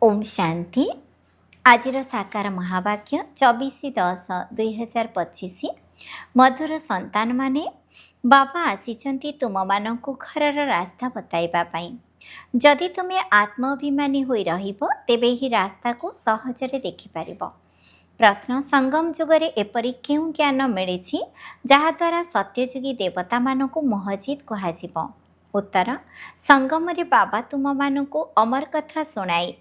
ओम शांति। आज साकार महावाक्य 24/10/2025। मधुर संतान माने बाबा आसीचंती तुम मानकु घरर रास्ता बताइबा पाई। जदि तुमे आत्माभिमानी होई रहिबो तेबे ही रास्ता को सहजरे देखि पारिबो। प्रश्न, संगम जुगरे एपरि केउं ज्ञान मिलिछि जहा द्वारा सत्यजुगी देवता मानकु मोहजित कहाजिबो? उत्तर, संगम रे बाबा तुम मानकु अमर कथा सुनाई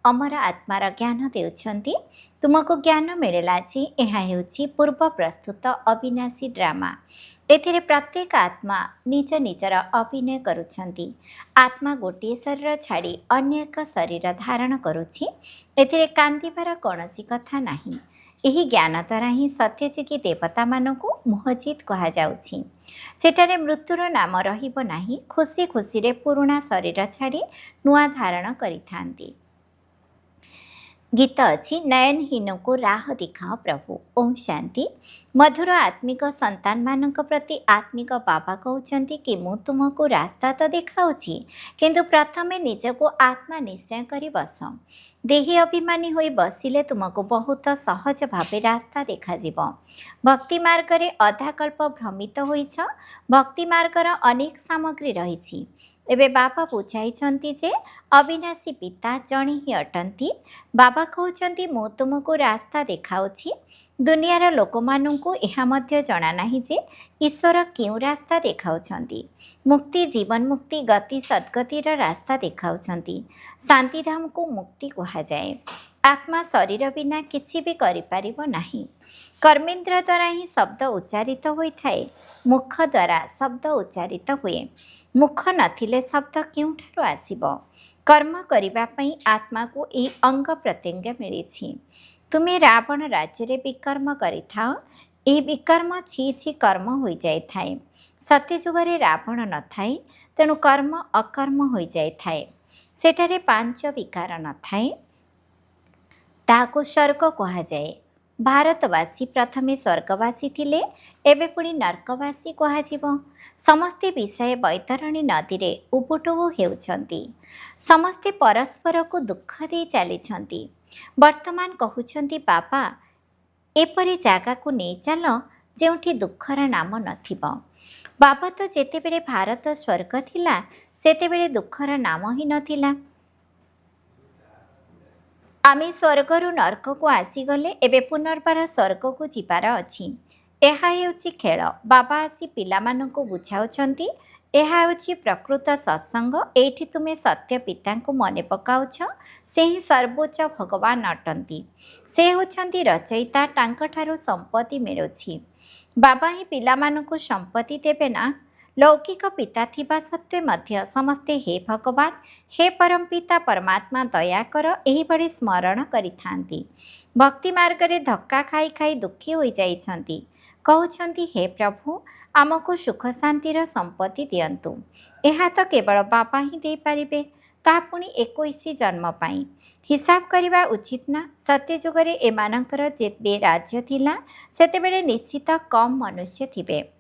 अमर आत्मार ज्ञान देउछन्ति। तुमको ज्ञान मिलिला जे एहा हेउछि पूर्व प्रस्तुत अविनाशी ड्रामा। एथिरे प्रत्येक आत्मा निज निजर अभिनय करुछन्ति। आत्मा गोटे शरीर छाड़ी अन्य एक शरीर धारण करुछि। एथिरे कांदिबार कौनसी कथा नाही। ଏହି ଜ୍ଞାନ ଦ୍ୱାରା ହିଁ ସତ୍ୟଯୁଗୀ ଦେବତାମାନଙ୍କୁ ମୋହଜିତ କୁହାଯାଉଛି। ସେଠାରେ ମୃତ୍ୟୁର ନାମ ରହିବ ନାହିଁ। ଖୁସି ଖୁସିରେ ପୁରୁଣା ଶରୀର ଛାଡ଼ି ନୂଆ ଧାରଣ କରିଥାନ୍ତି। गीत अच्छी नयनहीन को राह दिखाओ प्रभु। ओम शांति। मधुर आत्मिक संतान मानक प्रति आत्मिक बाबा कहते कि मु तुमको रास्ता तो देखाऊँगी किंतु प्रथमे निजको आत्मा निश्चय करी बस। देही अभिमानी होई बसिले तुमको बहुत सहज भावे रास्ता देखाजिब। भक्ति मार्ग रे अधा कल्प भ्रमित होइछ। भक्ति मार्गर अनेक सामग्री रही। एबे बाबा बुझाइछन्ति जे अविनाशी पिता जणे ही अटंती। बाबा कहउछन्ति मु तुमको रास्ता देखाउछि। दुनियार लोकमानंकु एहा मध्य जणा नाही जे ईश्वर केउ रास्ता देखाउछन्ति। मुक्ति, जीवन मुक्ति, गति सद्गतिर रास्ता देखाउछन्ति। शांतिधाम को मुक्ति कहा जाए। आत्मा शरीर बिना किछि भी करि पारिबो नाही। कर्मेन्द्र द्वारा ही शब्द उच्चारित होइथाए। मुख द्वारा शब्द उच्चारित हुए। मुख नथिले शब्द केउठारु आसिबो? कर्म करिबा पई आत्मा को ए अंग प्रत्यंग मिलिछि। तुमे रावण राज्य रे विकर्म करिथाओ। ए विकर्म छी छी कर्म होई जाय थाए। सत्य जुगरे रावण न थाए, तेणु कर्म अकर्म होई जाय थाए। सेठारे पांच विकार न थाए, ताको स्वर्ग कहा जाए। भारतवासी प्रथमे स्वर्गवासी थिले, एबे पुणी नर्कवासी कहाजिबो। समस्ते विषय बैतरणी नदी रे उबुटुबु हेउछन्ति। समस्ते परस्पर को दुख दे चलीछन्ति। वर्तमान कहउछन्ति बाबा एपरि जागा को नहीं चल जेउठी दुखर नाम नथिबो। बाबा तो जेतेबेले भारत स्वर्ग थिला सेतेबेले दुखर नाम ही नथिला। आमे स्वर्गरु नर्क को आसीगले एबे पुनर्बार स्वर्ग को जिबार अछि। एहा हेउछि खेल। बाबा आसी पिलामानंकु बुझाउछन्ति एहा हेउछि प्रकृत सत्संग। एठी तुमे सत्य पिता को मने पकाउछ। से ही सर्वोच्च भगवान अटंती। से होछन्ति रचयिता। टांकठारु संपत्ति मिलुछि। बाबा ही पिलामानंकु संपत्ति देबे ना। लौकिक पिता थिबा सत्वे मध्य समस्ते हे भगवान, हे परम पिता परमात्मा दया कर एही बड़ी स्मरण करिथांती। भक्ति मार्ग रे धक्का खाई खाई दुखी होई जाइछन्ति। कहउछन्ति हे प्रभु आमको सुख शांतिर संपत्ति दियंतु। एहा तो केवल बाबा ही दे पारिबे, ता पुणी 21 जन्म पाई। हिसाब करिबा उचित ना। सत्य जुगरे एमानकर जेबे राज्य थिला सेतेबेले निश्चित कम मनुष्य थिबे।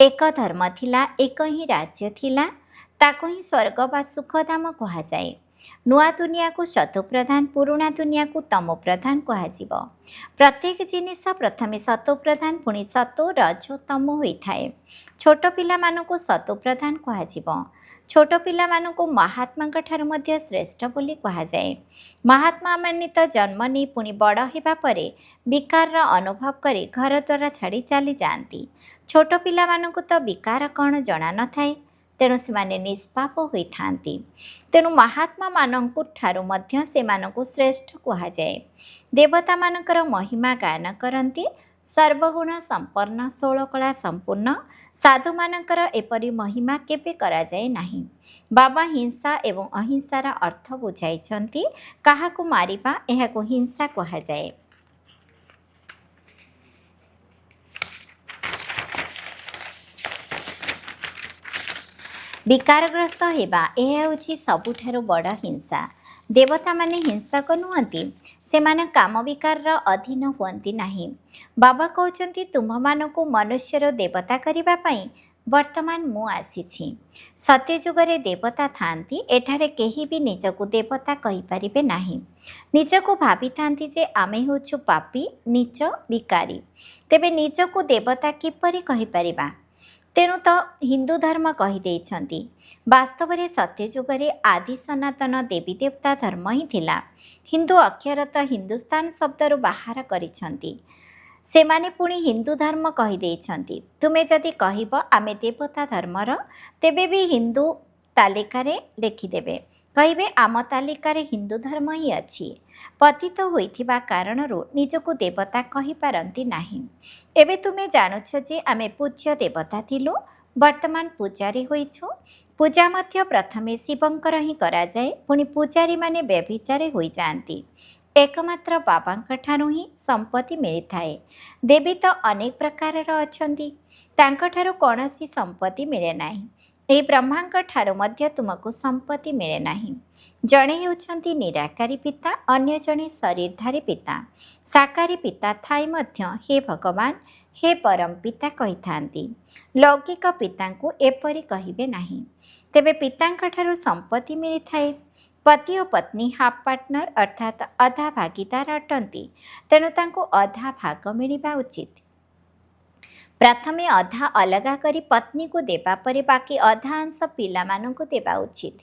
एक धर्म थिला, एक ही राज्य थिला, ताको ही स्वर्ग बा सुखधाम कहा जाए। नुआ दुनिया को सतो प्रधान, पुरुणा दुनिया को तमो प्रधान कहाजिबो। प्रत्येक जिनिस प्रथमे सतो प्रधान पुणी सतो रजो तमो होइथाए। छोट पिला मानको सतो प्रधान कहाजिबो। छोट पिला मानको महात्मा ठारु मध्य श्रेष्ठ बोली कहा जाए। महात्मा माने तो जन्म नहीं पुणी बड़ हेबा परे विकार अनुभव करे घर द्वारा छाड़ी चली जाती। छोट पिला मानको तो विकार कौन जना न थाए, तेणु से निष्पाप होइथांती। तेणु महात्मा मानंकु ठारु मध्य से मानंकु श्रेष्ठ कहा जाए। देवता मानकर महिमा गायन करती। सर्वगुण संपन्न, 16 कला संपूर्ण साधु मानकर एपरी महिमा केबे करा जाए नाही। बाबा हिंसा एवं अहिंसार अर्थ बुझाइछन्ति। काहाकु मारिबा एहाकु हिंसा कहा जाए। विकारग्रस्त हेबा यह होछि सबुठारु बड़ हिंसा। देवता माने हिंसक नुहंती, सेमाने काम विकार अधीन हुअंती नाही। बाबा कहउछन्ति तुम्हमानकु मनुष्यर देवता करिबा पई ବର୍ତ୍ତମାନ ମୁଁ ଆସିଛି। ସତ୍ୟଯୁଗରେ ଦେବତା ଥାଆନ୍ତି। ଏଠାରେ କେହି ବି ନିଜକୁ ଦେବତା କହିପାରିବେ ନାହିଁ। ନିଜକୁ ଭାବିଥାନ୍ତି ଯେ ଆମେ ହେଉଛୁ ପାପୀ, ନୀଚ, ଭିକାରୀ। ତେବେ ନିଜକୁ ଦେବତା କିପରି କହିପାରିବା? ତେଣୁ ତ ହିନ୍ଦୁ ଧର୍ମ କହିଦେଇଛନ୍ତି। ବାସ୍ତବରେ ସତ୍ୟଯୁଗରେ ଆଦି ସନାତନ ଦେବୀ ଦେବତା ଧର୍ମ ହିଁ ଥିଲା। ହିନ୍ଦୁ ଅକ୍ଷରତଃ ହିନ୍ଦୁସ୍ତାନ ଶବ୍ଦରୁ ବାହାର କରିଛନ୍ତି। ସେମାନେ ପୁଣି ହିନ୍ଦୁ ଧର୍ମ କହିଦେଇଛନ୍ତି। ତୁମେ ଯଦି କହିବ ଆମେ ଦେବତା ଧର୍ମର, ତେବେ ବି ହିନ୍ଦୁ ତାଲିକାରେ ଲେଖିଦେବେ। କହିବେ ଆମ ତାଲିକାରେ ହିନ୍ଦୁ ଧର୍ମ ହିଁ ଅଛି। ପତିତ ହୋଇଥିବା କାରଣରୁ ନିଜକୁ ଦେବତା କହିପାରନ୍ତି ନାହିଁ। ଏବେ ତୁମେ ଜାଣୁଛ ଯେ ଆମେ ପୂଜ୍ୟ ଦେବତା ଥିଲୁ, ବର୍ତ୍ତମାନ ପୂଜାରୀ ହୋଇଛୁ। ପୂଜା ମଧ୍ୟ ପ୍ରଥମେ ଶିବଙ୍କର ହିଁ କରାଯାଏ, ପୁଣି ପୂଜାରୀମାନେ ବ୍ୟଭିଚାରୀ ହୋଇଯାଆନ୍ତି। ଏକମାତ୍ର ବାବାଙ୍କ ଠାରୁ ହିଁ ସମ୍ପତ୍ତି ମିଳିଥାଏ। ଦେବୀ ତ ଅନେକ ପ୍ରକାରର ଅଛନ୍ତି, ତାଙ୍କଠାରୁ କୌଣସି ସମ୍ପତ୍ତି ମିଳେ ନାହିଁ। ଏହି ବ୍ରହ୍ମାଙ୍କ ଠାରୁ ମଧ୍ୟ ତୁମକୁ ସମ୍ପତ୍ତି ମିଳେ ନାହିଁ। ଜଣେ ହେଉଛନ୍ତି ନିରାକାରୀ ପିତା, ଅନ୍ୟ ଜଣେ ଶରୀରଧାରୀ ପିତା। ସାକାରୀ ପିତା ଥାଇ ମଧ୍ୟ ହେ ଭଗବାନ, ହେ ପରମ ପିତା କହିଥାନ୍ତି। ଲୌକିକ ପିତାଙ୍କୁ ଏପରି କହିବେ ନାହିଁ। ତେବେ ପିତାଙ୍କଠାରୁ ସମ୍ପତ୍ତି ମିଳିଥାଏ। ପତି ଓ ପତ୍ନୀ ହାଫ୍ ପାର୍ଟନର ଅର୍ଥାତ୍ ଅଧା ଭାଗିଦାର ଅଟନ୍ତି। ତେଣୁ ତାଙ୍କୁ ଅଧା ଭାଗ ମିଳିବା ଉଚିତ। ପ୍ରଥମେ ଅଧା ଅଲଗା କରି ପତ୍ନୀକୁ ଦେବା ପରେ ବାକି ଅଧା ଅଂଶ ପିଲାମାନଙ୍କୁ ଦେବା ଉଚିତ।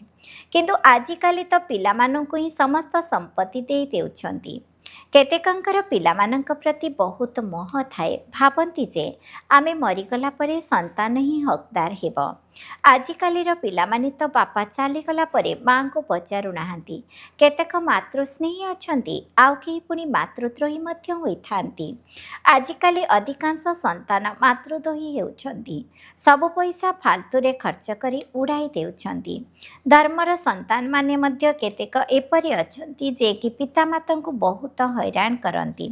କିନ୍ତୁ ଆଜିକାଲି ତ ପିଲାମାନଙ୍କୁ ହିଁ ସମସ୍ତ ସମ୍ପତ୍ତି ଦେଇ ଦେଉଛନ୍ତି। କେତେକଙ୍କର ପିଲାମାନଙ୍କ ପ୍ରତି ବହୁତ ମୋହ ଥାଏ। ଭାବନ୍ତି ଯେ ଆମେ ମରିଗଲା ପରେ ସନ୍ତାନ ହିଁ ହକଦାର ହେବ। ଆଜିକାଲିର ପିଲାମାନେ ତ ବାପା ଚାଲିଗଲା ପରେ ମାଆଙ୍କୁ ପଚାରୁନାହାନ୍ତି। କେତେକ ମାତୃସ୍ନେହୀ ଅଛନ୍ତି, ଆଉ କେହି ପୁଣି ମାତୃଦ୍ରୋହୀ ମଧ୍ୟ ହୋଇଥାନ୍ତି। ଆଜିକାଲି ଅଧିକାଂଶ ସନ୍ତାନ ମାତୃଦ୍ରୋହୀ ହେଉଛନ୍ତି। ସବୁ ପଇସା ଫାଲତୁରେ ଖର୍ଚ୍ଚ କରି ଉଡ଼ାଇ ଦେଉଛନ୍ତି। ଧର୍ମର ସନ୍ତାନମାନେ ମଧ୍ୟ କେତେକ ଏପରି ଅଛନ୍ତି ଯେ କି ପିତାମାତାଙ୍କୁ ବହୁତ ହଇରାଣ କରନ୍ତି।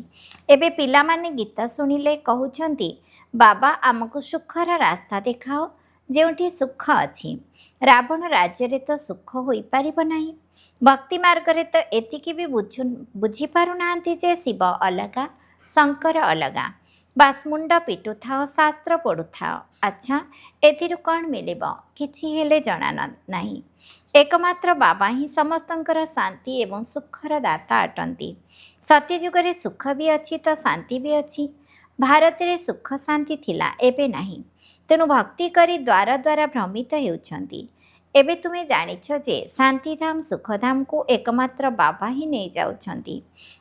ଏବେ ପିଲାମାନେ ଗୀତ ଶୁଣିଲେ କହୁଛନ୍ତି, ବାବା ଆମକୁ ସୁଖର ରାସ୍ତା ଦେଖାଅ, ଯେଉଁଠି ସୁଖ ଅଛି। ରାବଣ ରାଜ୍ୟରେ ତ ସୁଖ ହୋଇପାରିବ ନାହିଁ। ଭକ୍ତି ମାର୍ଗରେ ତ ଏତିକି ବି ବୁଝିପାରୁନାହାନ୍ତି ଯେ ଶିବ ଅଲଗା, ଶଙ୍କର ଅଲଗା। ବାସ୍ ମୁଣ୍ଡ ପିଟୁଥାଅ, ଶାସ୍ତ୍ର ପଢ଼ୁଥାଅ। ଆଚ୍ଛା, ଏଥିରୁ କ'ଣ ମିଳିବ? କିଛି ହେଲେ ଜଣା ନାହିଁ। ଏକମାତ୍ର ବାବା ହିଁ ସମସ୍ତଙ୍କର ଶାନ୍ତି ଏବଂ ସୁଖର ଦାତା ଅଟନ୍ତି। ସତ୍ୟଯୁଗରେ ସୁଖ ବି ଅଛି ତ ଶାନ୍ତି ବି ଅଛି। ଭାରତରେ ସୁଖ ଶାନ୍ତି ଥିଲା, ଏବେ ନାହିଁ। ତେଣୁ ଭକ୍ତି କରି ଦ୍ୱାର ଦ୍ୱାର ଭ୍ରମିତ ହେଉଛନ୍ତି। ଏବେ ତୁମେ ଜାଣିଛ ଯେ ଶାନ୍ତିଧାମ ସୁଖଧାମକୁ ଏକମାତ୍ର ବାବା ହିଁ ନେଇଯାଉଛନ୍ତି।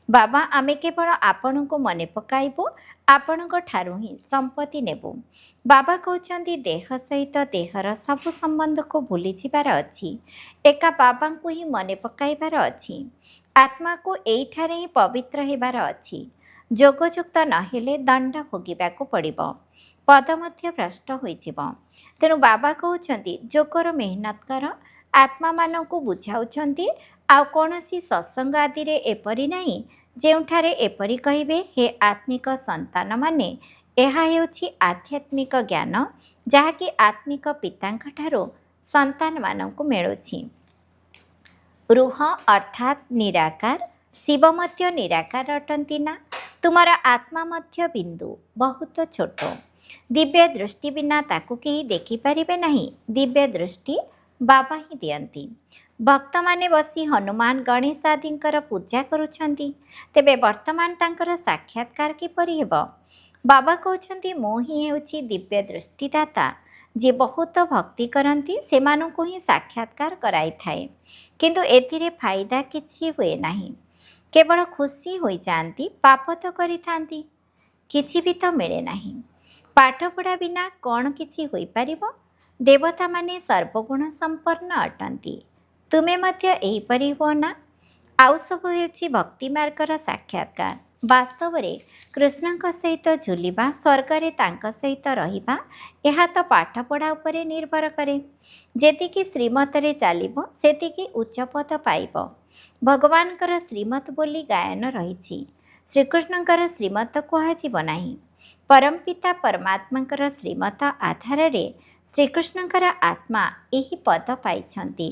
ବାବା ଆମେ କେବଳ ଆପଣଙ୍କୁ ମନେ ପକାଇବୁ, ଆପଣଙ୍କ ଠାରୁ ହିଁ ସମ୍ପତ୍ତି ନେବୁ। ବାବା କହୁଛନ୍ତି ଦେହ ସହିତ ଦେହର ସବୁ ସମ୍ବନ୍ଧକୁ ଭୁଲିଯିବାର ଅଛି। ଏକା ବାବାଙ୍କୁ ହିଁ ମନେ ପକାଇବାର ଅଛି। ଆତ୍ମାକୁ ଏଇଠାରେ ହିଁ ପବିତ୍ର ହେବାର ଅଛି। ଯୋଗଯୁକ୍ତ ନହେଲେ ଦଣ୍ଡ ଭୋଗିବାକୁ ପଡ଼ିବ। ପଦ ମଧ୍ୟ ଭ୍ରଷ୍ଟ ହୋଇଯିବ। ତେଣୁ ବାବା କହୁଛନ୍ତି ଯୋଗର ମେହନତ କର। ଆତ୍ମାମାନଙ୍କୁ ବୁଝାଉଛନ୍ତି। ଆଉ କୌଣସି ସତ୍ସଙ୍ଗ ଆଦିରେ ଏପରି ନାହିଁ ଯେଉଁଠାରେ ଏପରି କହିବେ, ହେ ଆତ୍ମିକ ସନ୍ତାନମାନେ, ଏହା ହେଉଛି ଆଧ୍ୟାତ୍ମିକ ଜ୍ଞାନ, ଯାହାକି ଆତ୍ମିକ ପିତାଙ୍କ ଠାରୁ ସନ୍ତାନମାନଙ୍କୁ ମିଳୁଛି। ରୁହ ଅର୍ଥାତ୍ ନିରାକାର। ଶିବ ମଧ୍ୟ ନିରାକାର ଅଟନ୍ତି ନା? ତୁମର ଆତ୍ମା ମଧ୍ୟ ବିନ୍ଦୁ, ବହୁତ ଛୋଟ। ଦିବ୍ୟ ଦୃଷ୍ଟି ବିନା ତାକୁ କେହି ଦେଖିପାରିବେ ନାହିଁ। ଦିବ୍ୟ ଦୃଷ୍ଟି ବାବା ହିଁ ଦିଅନ୍ତି। ଭକ୍ତମାନେ ବସି ହନୁମାନ, ଗଣେଶ ଆଦିଙ୍କର ପୂଜା କରୁଛନ୍ତି। ତେବେ ବର୍ତ୍ତମାନ ତାଙ୍କର ସାକ୍ଷାତକାର କିପରି ହେବ? ବାବା କହୁଛନ୍ତି ମୁଁ ହିଁ ହେଉଛି ଦିବ୍ୟ ଦୃଷ୍ଟିଦାତା। ଯିଏ ବହୁତ ଭକ୍ତି କରନ୍ତି ସେମାନଙ୍କୁ ହିଁ ସାକ୍ଷାତକାର କରାଇଥାଏ। କିନ୍ତୁ ଏଥିରେ ଫାଇଦା କିଛି ହୁଏ ନାହିଁ। କେବଳ ଖୁସି ହୋଇଯାଆନ୍ତି। ପାପ ତ କରିଥାନ୍ତି, କିଛି ବି ତ ମିଳେ ନାହିଁ। ପାଠପଢ଼ା ବିନା କ'ଣ କିଛି ହୋଇପାରିବ? ଦେବତାମାନେ ସର୍ବଗୁଣ ସମ୍ପନ୍ନ ଅଟନ୍ତି। ତୁମେ ମଧ୍ୟ ଏହିପରି ହୁଅ ନା? ଆଉ ସବୁ ହେଉଛି ଭକ୍ତି ମାର୍ଗର ସାକ୍ଷାତକାର। ବାସ୍ତବରେ କୃଷ୍ଣଙ୍କ ସହିତ ଝୁଲିବା, ସ୍ୱର୍ଗରେ ତାଙ୍କ ସହିତ ରହିବା, ଏହା ତ ପାଠପଢ଼ା ଉପରେ ନିର୍ଭର କରେ। ଯେତିକି ଶ୍ରୀମତରେ ଚାଲିବ ସେତିକି ଉଚ୍ଚପଦ ପାଇବ। ଭଗବାନଙ୍କର ଶ୍ରୀମତ ବୋଲି ଗାୟନ ରହିଛି। ଶ୍ରୀକୃଷ୍ଣଙ୍କର ଶ୍ରୀମତ କୁହାଯିବ ନାହିଁ। ପରମପିତା ପରମାତ୍ମାଙ୍କର ଶ୍ରୀମତ ଆଧାରରେ ଶ୍ରୀକୃଷ୍ଣଙ୍କର ଆତ୍ମା ଏହି ପଦ ପାଇଛନ୍ତି।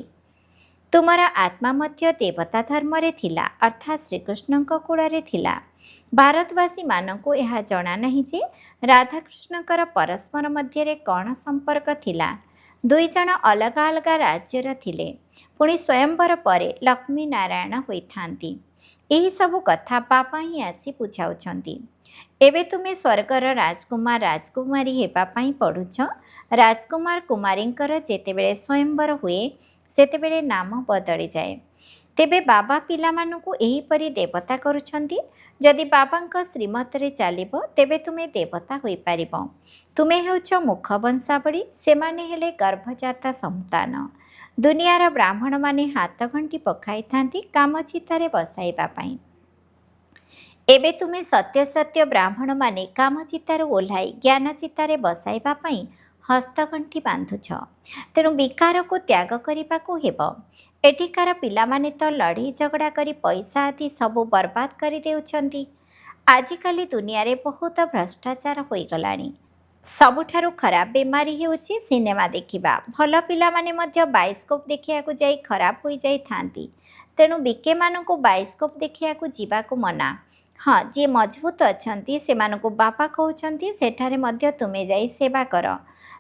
ତୁମର ଆତ୍ମା ମଧ୍ୟ ଦେବତା ଧର୍ମରେ ଥିଲା, ଅର୍ଥାତ୍ ଶ୍ରୀକୃଷ୍ଣଙ୍କ କୂଳରେ ଥିଲା। ଭାରତବାସୀମାନଙ୍କୁ ଏହା ଜଣା ନାହିଁ ଯେ ରାଧାକୃଷ୍ଣଙ୍କର ପରସ୍ପର ମଧ୍ୟରେ କ'ଣ ସମ୍ପର୍କ ଥିଲା। ଦୁଇ ଜଣ ଅଲଗା ଅଲଗା ରାଜ୍ୟର ଥିଲେ, ପୁଣି ସ୍ୱୟଂବର ପରେ ଲକ୍ଷ୍ମୀ ନାରାୟଣ ହୋଇଥାନ୍ତି। ଏହିସବୁ କଥା ବାବା ହିଁ ଆସି ବୁଝାଉଛନ୍ତି। ଏବେ ତୁମେ ସ୍ୱର୍ଗର ରାଜକୁମାର ରାଜକୁମାରୀ ହେବା ପାଇଁ ପଢ଼ୁଛ। ରାଜକୁମାର କୁମାରୀଙ୍କର ଯେତେବେଳେ ସ୍ୱୟଂବର ହୁଏ ସେତେବେଳେ ନାମ ବଦଳିଯାଏ। ତେବେ ବାବା ପିଲାମାନଙ୍କୁ ଏହିପରି ଦେବତା କରୁଛନ୍ତି। ଯଦି ବାବାଙ୍କ ଶ୍ରୀମତରେ ଚାଲିବ ତେବେ ତୁମେ ଦେବତା ହୋଇପାରିବ। ତୁମେ ହେଉଛ ମୁଖ ବଂଶାବଳୀ, ସେମାନେ ହେଲେ ଗର୍ଭଜାତ ସନ୍ତାନ। ଦୁନିଆର ବ୍ରାହ୍ମଣମାନେ ହାତ ଗଣ୍ଠି ପକାଇଥାନ୍ତି କାମ ଚିତାରେ ବସାଇବା ପାଇଁ। ଏବେ ତୁମେ ସତ୍ୟ ସତ୍ୟ ବ୍ରାହ୍ମଣମାନେ କାମ ଚିତାରୁ ଓହ୍ଲାଇ ଜ୍ଞାନ ଚିତାରେ ବସାଇବା ପାଇଁ ହସ୍ତଗଣ୍ଠି ବାନ୍ଧୁଛ। ତେଣୁ ବିକାରକୁ ତ୍ୟାଗ କରିବାକୁ ହେବ। ଏଠିକାର ପିଲାମାନେ ତ ଲଢ଼େଇ ଝଗଡ଼ା କରି ପଇସା ଆଦି ସବୁ ବର୍ବାଦ କରିଦେଉଛନ୍ତି। ଆଜିକାଲି ଦୁନିଆରେ ବହୁତ ଭ୍ରଷ୍ଟାଚାର ହୋଇଗଲାଣି। ସବୁଠାରୁ ଖରାପ ବେମାରୀ ହେଉଛି ସିନେମା ଦେଖିବା। ଭଲ ପିଲାମାନେ ମଧ୍ୟ ବାଇସ୍କୋପ ଦେଖିବାକୁ ଯାଇ ଖରାପ ହୋଇଯାଇଥାନ୍ତି। ତେଣୁ ବିକେମାନଙ୍କୁ ବାଇସ୍କୋପ ଦେଖିବାକୁ ଯିବାକୁ ମନା। ହଁ, ଯିଏ ମଜବୁତ ଅଛନ୍ତି ସେମାନଙ୍କୁ ବାପା କହୁଛନ୍ତି ସେଠାରେ ମଧ୍ୟ ତୁମେ ଯାଇ ସେବା କର।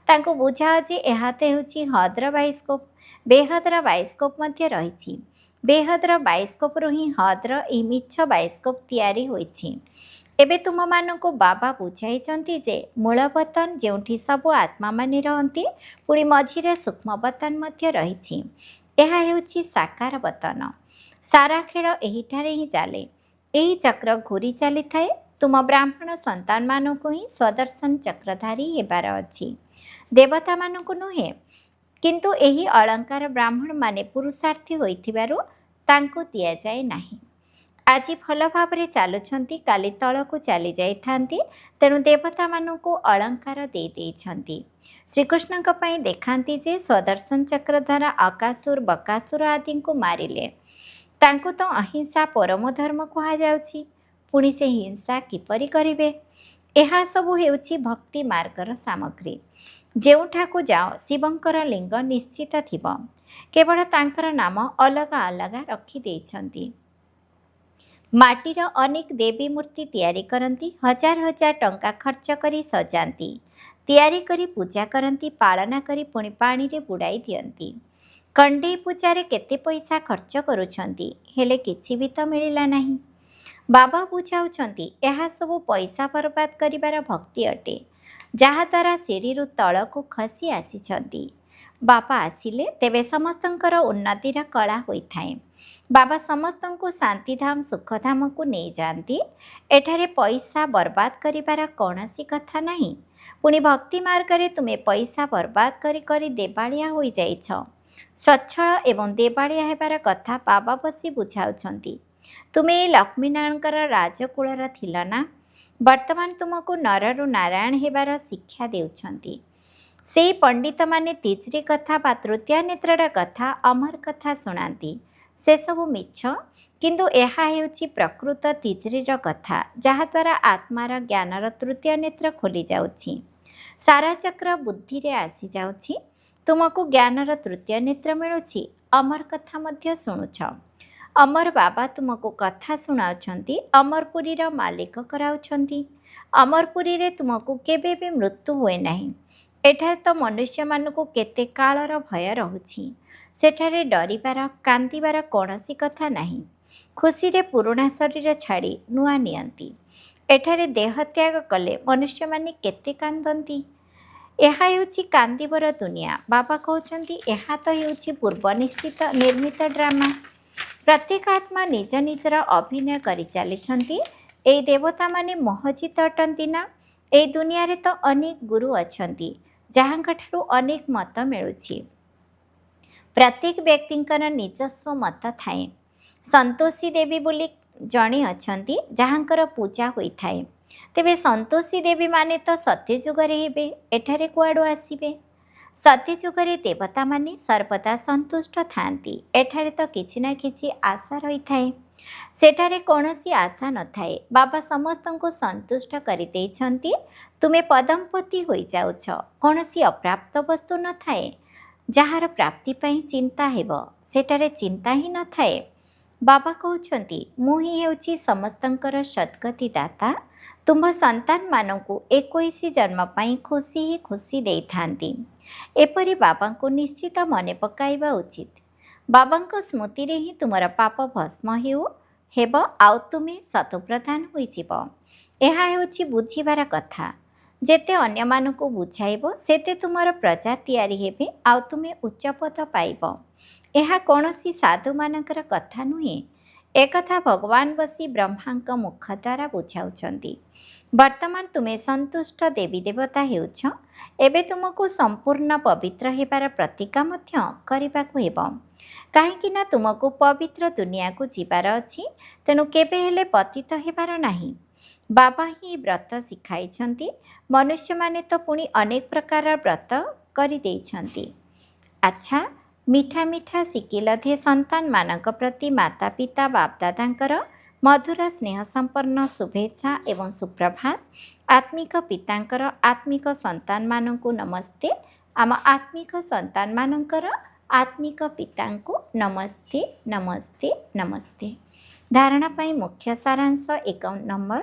ତାଙ୍କୁ ବୁଝାଅ ଯେ ଏହା ତ ହେଉଛି ହଦ୍ର ବାଇସ୍କୋପ। ବେହଦର ବାଇସ୍କୋପ ମଧ୍ୟ ରହିଛି। ବେହଦର ବାଇସ୍କୋପରୁ ହିଁ ହଦ୍ର ଏହି ମିଛ ବାଇସ୍କୋପ ତିଆରି ହୋଇଛି। ଏବେ ତୁମମାନଙ୍କୁ ବାବା ବୁଝାଇଛନ୍ତି ଯେ ମୂଳ ବତନ ଯେଉଁଠି ସବୁ ଆତ୍ମାମାନେ ରହନ୍ତି, ପୁଣି ମଝିରେ ସୂକ୍ଷ୍ମ ବତନ ମଧ୍ୟ ରହିଛି। ଏହା ହେଉଛି ସାକାର ବତନ। ସାରା ଖେଳ ଏହିଠାରେ ହିଁ ଚାଲେ। ଏହି ଚକ୍ର ଘୂରି ଚାଲିଥାଏ। ତୁମ ବ୍ରାହ୍ମଣ ସନ୍ତାନମାନଙ୍କୁ ହିଁ ସ୍ୱଦର୍ଶନ ଚକ୍ରଧାରୀ ହେବାର ଅଛି, ଦେବତାମାନଙ୍କୁ ନୁହେଁ। କିନ୍ତୁ ଏହି ଅଳଙ୍କାର ବ୍ରାହ୍ମଣମାନେ ପୁରୁଷାର୍ଥୀ ହୋଇଥିବାରୁ ତାଙ୍କୁ ଦିଆଯାଏ ନାହିଁ। ଆଜି ଭଲ ଭାବରେ ଚାଲୁଛନ୍ତି, କାଲି ତଳକୁ ଚାଲି ଯାଇଥାନ୍ତି। ତେଣୁ ଦେବତାମାନଙ୍କୁ ଅଳଙ୍କାର ଦେଇଛନ୍ତି। ଶ୍ରୀକୃଷ୍ଣଙ୍କ ପାଇଁ ଦେଖାନ୍ତି ଯେ ସ୍ୱଦର୍ଶନ ଚକ୍ର ଦ୍ୱାରା ଅକାସୁର ବକାସୁର ଆଦିଙ୍କୁ ମାରିଲେ। ତାଙ୍କୁ ତ ଅହିଂସା ପରମ ଧର୍ମ କୁହାଯାଉଛି। ପୁଣି ସେ ହିଂସା କିପରି କରିବେ? ଏହା ସବୁ ହେଉଛି ଭକ୍ତି ମାର୍ଗର ସାମଗ୍ରୀ। ଯେଉଁଠାକୁ ଯାଅ ଶିବଙ୍କର ଲିଙ୍ଗ ନିଶ୍ଚିତ ଥିବ। କେବଳ ତାଙ୍କର ନାମ ଅଲଗା ଅଲଗା ରଖିଦେଇଛନ୍ତି। ମାଟିର ଅନେକ ଦେବୀ ମୂର୍ତ୍ତି ତିଆରି କରନ୍ତି, ହଜାର ହଜାର ଟଙ୍କା ଖର୍ଚ୍ଚ କରି ସଜାନ୍ତି, ତିଆରି କରି ପୂଜା କରନ୍ତି, ପାଳନା କରି ପୁଣି ପାଣିରେ ବୁଡ଼ାଇ ଦିଅନ୍ତି। କଣ୍ଢେଇ ପୂଜାରେ କେତେ ପଇସା ଖର୍ଚ୍ଚ କରୁଛନ୍ତି, ହେଲେ କିଛି ବି ତ ମିଳିଲା ନାହିଁ। ବାବା ବୁଝାଉଛନ୍ତି ଏହା ସବୁ ପଇସା ବର୍ବାଦ କରିବାର ଭକ୍ତି ଅଟେ, ଯାହାଦ୍ୱାରା ସିଡ଼ିରୁ ତଳକୁ ଖସି ଆସିଛନ୍ତି। ବାବା ଆସିଲେ ତେବେ ସମସ୍ତଙ୍କର ଉନ୍ନତିର କଳା ହୋଇଥାଏ। ବାବା ସମସ୍ତଙ୍କୁ ଶାନ୍ତିଧାମ ସୁଖଧାମକୁ ନେଇଯାଆନ୍ତି। ଏଠାରେ ପଇସା ବର୍ବାଦ କରିବାର କୌଣସି କଥା ନାହିଁ। ପୁଣି ଭକ୍ତି ମାର୍ଗରେ ତୁମେ ପଇସା ବର୍ବାଦ କରି କରି ଦେବାଳିଆ ହୋଇଯାଇଛ। ସ୍ୱଚ୍ଛଳ ଏବଂ ଦେବାଳିଆ ହେବାର କଥା ବାବା ବସି ବୁଝାଉଛନ୍ତି। ତୁମେ ଏ ଲକ୍ଷ୍ମୀନାରାୟଣଙ୍କର ରାଜକୁଳର ଥିଲ ନା? ବର୍ତ୍ତମାନ ତୁମକୁ ନରରୁ ନାରାୟଣ ହେବାର ଶିକ୍ଷା ଦେଉଛନ୍ତି। ସେହି ପଣ୍ଡିତମାନେ ତିଜ୍ରି କଥା ବା ତୃତୀୟ ନେତ୍ରର କଥା, ଅମର କଥା ଶୁଣାନ୍ତି। ସେସବୁ ମିଛ। କିନ୍ତୁ ଏହା ହେଉଛି ପ୍ରକୃତ ତିଜ୍ରିର କଥା, ଯାହାଦ୍ୱାରା ଆତ୍ମାର ଜ୍ଞାନର ତୃତୀୟ ନେତ୍ର ଖୋଲିଯାଉଛି। ସାରା ଚକ୍ର ବୁଦ୍ଧିରେ ଆସିଯାଉଛି। ତୁମକୁ ଜ୍ଞାନର ତୃତୀୟ ନେତ୍ର ମିଳୁଛି। ଅମର କଥା ମଧ୍ୟ ଶୁଣୁଛ। ଅମର ବାବା ତୁମକୁ କଥା ଶୁଣାଉଛନ୍ତି। ଅମରପୁରୀର ମାଲିକ କରାଉଛନ୍ତି। ଅମରପୁରୀରେ ତୁମକୁ କେବେ ବି ମୃତ୍ୟୁ ହୁଏ ନାହିଁ। ଏଠାରେ ତ ମନୁଷ୍ୟମାନଙ୍କୁ କେତେ କାଳର ଭୟ ରହୁଛି। ସେଠାରେ ଡରିବାର କାନ୍ଦିବାର କୌଣସି କଥା ନାହିଁ। ଖୁସିରେ ପୁରୁଣା ଶରୀର ଛାଡ଼ି ନୂଆ ନିଅନ୍ତି। ଏଠାରେ ଦେହ ତ୍ୟାଗ କଲେ ମନୁଷ୍ୟମାନେ କେତେ କାନ୍ଦନ୍ତି। ଏହା ହେଉଛି କାନ୍ଦିବର ଦୁନିଆ। ବାବା କହୁଛନ୍ତି ଏହା ତ ହେଉଛି ପୂର୍ବ ନିଶ୍ଚିତ ନିର୍ମିତ ଡ୍ରାମା। ପ୍ରତ୍ୟେକ ଆତ୍ମା ନିଜ ନିଜର ଅଭିନୟ କରି ଚାଲିଛନ୍ତି। ଏହି ଦେବତାମାନେ ମୋହଜିତ ଅଟନ୍ତି ନା? ଏହି ଦୁନିଆରେ ତ ଅନେକ ଗୁରୁ ଅଛନ୍ତି, ଯାହାଙ୍କଠାରୁ ଅନେକ ମତ ମିଳୁଛି। ପ୍ରତ୍ୟେକ ବ୍ୟକ୍ତିଙ୍କର ନିଜସ୍ୱ ମତ ଥାଏ। ସନ୍ତୋଷୀ ଦେବୀ ବୋଲି ଜଣେ ଅଛନ୍ତି, ଯାହାଙ୍କର ପୂଜା ହୋଇଥାଏ। ତେବେ ସନ୍ତୋଷୀ ଦେବୀମାନେ ତ ସତ୍ୟଯୁଗରେ ହେବେ, ଏଠାରେ କୁଆଡ଼ୁ ଆସିବେ? ସତ୍ୟଯୁଗରେ ଦେବତାମାନେ ସର୍ବଦା ସନ୍ତୁଷ୍ଟ ଥାଆନ୍ତି। ଏଠାରେ ତ କିଛି ନା କିଛି ଆଶା ରହିଥାଏ। ସେଠାରେ କୌଣସି ଆଶା ନଥାଏ। ବାବା ସମସ୍ତଙ୍କୁ ସନ୍ତୁଷ୍ଟ କରିଦେଇଛନ୍ତି। ତୁମେ ପଦମ୍ପତି ହୋଇଯାଉଛ। କୌଣସି ଅପ୍ରାପ୍ତ ବସ୍ତୁ ନଥାଏ। ଯାହାର ପ୍ରାପ୍ତି ପାଇଁ ଚିନ୍ତା ହେବ ସେଠାରେ ଚିନ୍ତା ହିଁ ନଥାଏ। ବାବା କହୁଛନ୍ତି ମୁଁ ହିଁ ହେଉଛି ସମସ୍ତଙ୍କର ସଦ୍ଗତି ଦାତା। ତୁମ ସନ୍ତାନମାନଙ୍କୁ 21 ଜନ୍ମ ପାଇଁ ଖୁସି ହିଁ ଖୁସି ଦେଇଥାନ୍ତି। ଏପରି ବାବାଙ୍କୁ ନିଶ୍ଚିତ ମନେ ପକାଇବା ଉଚିତ। ବାବାଙ୍କ ସ୍ମୃତିରେ ହିଁ ତୁମର ପାପ ଭସ୍ମ ହେବ ଆଉ ତୁମେ ଶତପ୍ରଧାନ ହୋଇଯିବ। ଏହା ହେଉଛି ବୁଝିବାର କଥା। ଯେତେ ଅନ୍ୟମାନଙ୍କୁ ବୁଝାଇବ ସେତେ ତୁମର ପ୍ରଜା ତିଆରି ହେବେ ଆଉ ତୁମେ ଉଚ୍ଚପଦ ପାଇବ। ଏହା କୌଣସି ସାଧୁମାନଙ୍କର କଥା ନୁହେଁ। ଏକଥା ଭଗବାନ ବସି ବ୍ରହ୍ମାଙ୍କ ମୁଖ ଦ୍ୱାରା ବୁଝାଉଛନ୍ତି। ବର୍ତ୍ତମାନ ତୁମେ ସନ୍ତୁଷ୍ଟ ଦେବୀ ଦେବତା ହେଉଛ। ଏବେ ତୁମକୁ ସମ୍ପୂର୍ଣ୍ଣ ପବିତ୍ର ହେବାର ପ୍ରତିଜ୍ଞା ମଧ୍ୟ କରିବାକୁ ହେବ। କାହିଁକି ନା ତୁମକୁ ପବିତ୍ର ଦୁନିଆକୁ ଯିବାର ଅଛି। ତେଣୁ କେବେ ହେଲେ ପତିତ ହେବାର ନାହିଁ। ବାବା ହିଁ ବ୍ରତ ଶିଖାଇଛନ୍ତି। ମନୁଷ୍ୟମାନେ ତ ପୁଣି ଅନେକ ପ୍ରକାର ବ୍ରତ କରିଦେଇଛନ୍ତି। ଆଚ୍ଛା, ମିଠା ମିଠା ଶିକିଲଧେ ସନ୍ତାନମାନଙ୍କ ପ୍ରତି ମାତା ପିତା ବାପଦାଦାଙ୍କର ମଧୁର ସ୍ନେହ ସମ୍ପନ୍ନ ଶୁଭେଚ୍ଛା ଏବଂ ସୁପ୍ରଭାତ। ଆତ୍ମିକ ପିତାଙ୍କର ଆତ୍ମିକ ସନ୍ତାନମାନଙ୍କୁ ନମସ୍ତେ। ଆମ ଆତ୍ମିକ ସନ୍ତାନମାନଙ୍କର ଆତ୍ମିକ ପିତାଙ୍କୁ ନମସ୍ତେ ନମସ୍ତେ ନମସ୍ତେ। ଧାରଣା ପାଇଁ ମୁଖ୍ୟ ସାରାଂଶ 1 ନମ୍ବର।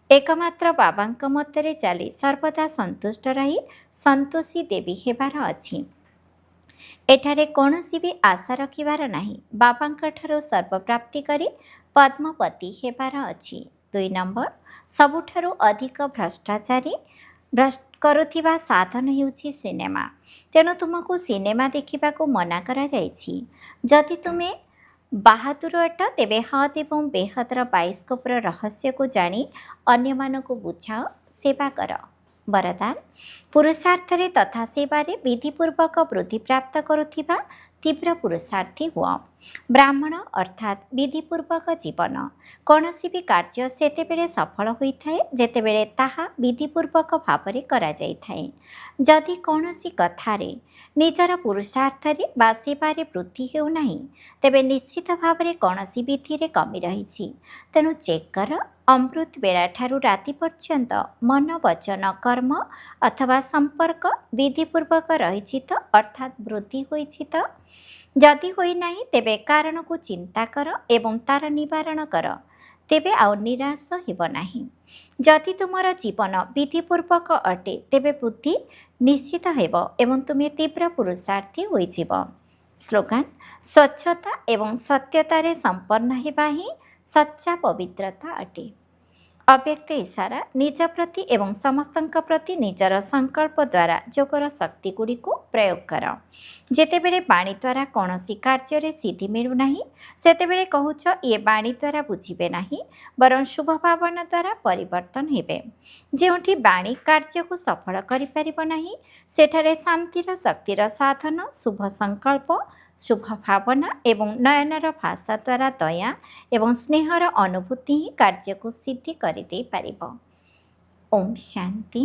ଏକମାତ୍ର ବାବାଙ୍କ ମତରେ ଚାଲି ସର୍ବଦା ସନ୍ତୁଷ୍ଟ ରହି ସନ୍ତୋଷୀ ଦେବୀ ହେବାର ଅଛି। ଏଠାରେ କୌଣସି ବି ଆଶା ରଖିବାର ନାହିଁ। ବାବାଙ୍କ ଠାରୁ ସର୍ବପ୍ରାପ୍ତି କରି ପଦ୍ମପତି ହେବାର ଅଛି। 2 ନମ୍ବର। ସବୁଠାରୁ ଅଧିକ ଭ୍ରଷ୍ଟାଚାରୀ କରୁଥିବା ସାଧନ ହେଉଛି ସିନେମା। ତେଣୁ ତୁମକୁ ସିନେମା ଦେଖିବାକୁ ମନା କରାଯାଇଛି। ଯଦି ତୁମେ ବାହାଦୁର ଅଟ ତେବେ ହଦ୍ ଏବଂ ବେହଦର ବାଇସ୍କୋପର ରହସ୍ୟକୁ ଜାଣି ଅନ୍ୟମାନଙ୍କୁ ବୁଝାଅ, ସେବା କର। ବରଦାନ। ପୁରୁଷାର୍ଥରେ ତଥା ସେବାରେ ବିଧିପୂର୍ବକ ବୃଦ୍ଧି ପ୍ରାପ୍ତ କରୁଥିବା ତୀବ୍ର ପୁରୁଷାର୍ଥୀ ହୁଅ। ବ୍ରାହ୍ମଣ ଅର୍ଥାତ୍ ବିଧିପୂର୍ବକ ଜୀବନ। କୌଣସି ବି କାର୍ଯ୍ୟ ସେତେବେଳେ ସଫଳ ହୋଇଥାଏ ଯେତେବେଳେ ତାହା ବିଧିପୂର୍ବକ ଭାବରେ କରାଯାଇଥାଏ। ଯଦି କୌଣସି କଥାରେ ନିଜର ପୁରୁଷାର୍ଥରେ ବା ସେବାରେ ବୃଦ୍ଧି ହେଉନାହିଁ ତେବେ ନିଶ୍ଚିତ ଭାବରେ କୌଣସି ବିଧିରେ କମି ରହିଛି। ତେଣୁ ଚେକ୍ କର। ଅମୃତ ବେଳାଠାରୁ ରାତି ପର୍ଯ୍ୟନ୍ତ ମନ ବଚନ କର୍ମ ଅଥବା ସମ୍ପର୍କ ବିଧିପୂର୍ବକ ରହିଛି ତ ଅର୍ଥାତ୍ ବୃଦ୍ଧି ହୋଇଛି ତ? ଯଦି ହୋଇନାହିଁ ତେବେ କାରଣକୁ ଚିନ୍ତା କର ଏବଂ ତାର ନିବାରଣ କର। ତେବେ ଆଉ ନିରାଶ ହେବ ନାହିଁ। ଯଦି ତୁମର ଜୀବନ ବିଧିପୂର୍ବକ ଅଟେ ତେବେ ବୁଦ୍ଧି ନିଶ୍ଚିତ ହେବ ଏବଂ ତୁମେ ତୀବ୍ର ପୁରୁଷାର୍ଥୀ ହୋଇଯିବ। ସ୍ଲୋଗାନ। ସ୍ୱଚ୍ଛତା ଏବଂ ସତ୍ୟତାରେ ସମ୍ପନ୍ନ ହେବା ହିଁ ସଚ୍ଚା ପବିତ୍ରତା ଅଟେ। ଅବ୍ୟକ୍ତ ଇଶାରା। ନିଜ ପ୍ରତି ଏବଂ ସମସ୍ତଙ୍କ ପ୍ରତି ନିଜର ସଂକଳ୍ପ ଦ୍ୱାରା ଯୋଗର ଶକ୍ତିଗୁଡ଼ିକୁ ପ୍ରୟୋଗ କର। ଯେତେବେଳେ ବାଣୀ ଦ୍ୱାରା କୌଣସି କାର୍ଯ୍ୟରେ ସିଦ୍ଧି ମିଳୁନାହିଁ ସେତେବେଳେ କହୁଛ ଇଏ ବାଣୀ ଦ୍ୱାରା ବୁଝିବେ ନାହିଁ ବରଂ ଶୁଭ ଭାବନା ଦ୍ୱାରା ପରିବର୍ତ୍ତନ ହେବେ। ଯେଉଁଠି ବାଣୀ କାର୍ଯ୍ୟକୁ ସଫଳ କରିପାରିବ ନାହିଁ ସେଠାରେ ଶାନ୍ତିର ଶକ୍ତିର ସାଧନ, ଶୁଭ ସଂକଳ୍ପ, ଶୁଭ ଭାବନା ଏବଂ ନୟନର ଭାଷା ଦ୍ୱାରା ଦୟା ଏବଂ ସ୍ନେହର ଅନୁଭୂତି ହିଁ କାର୍ଯ୍ୟକୁ ସିଦ୍ଧି କରିଦେଇପାରିବ। ଓମ୍ ଶାନ୍ତି।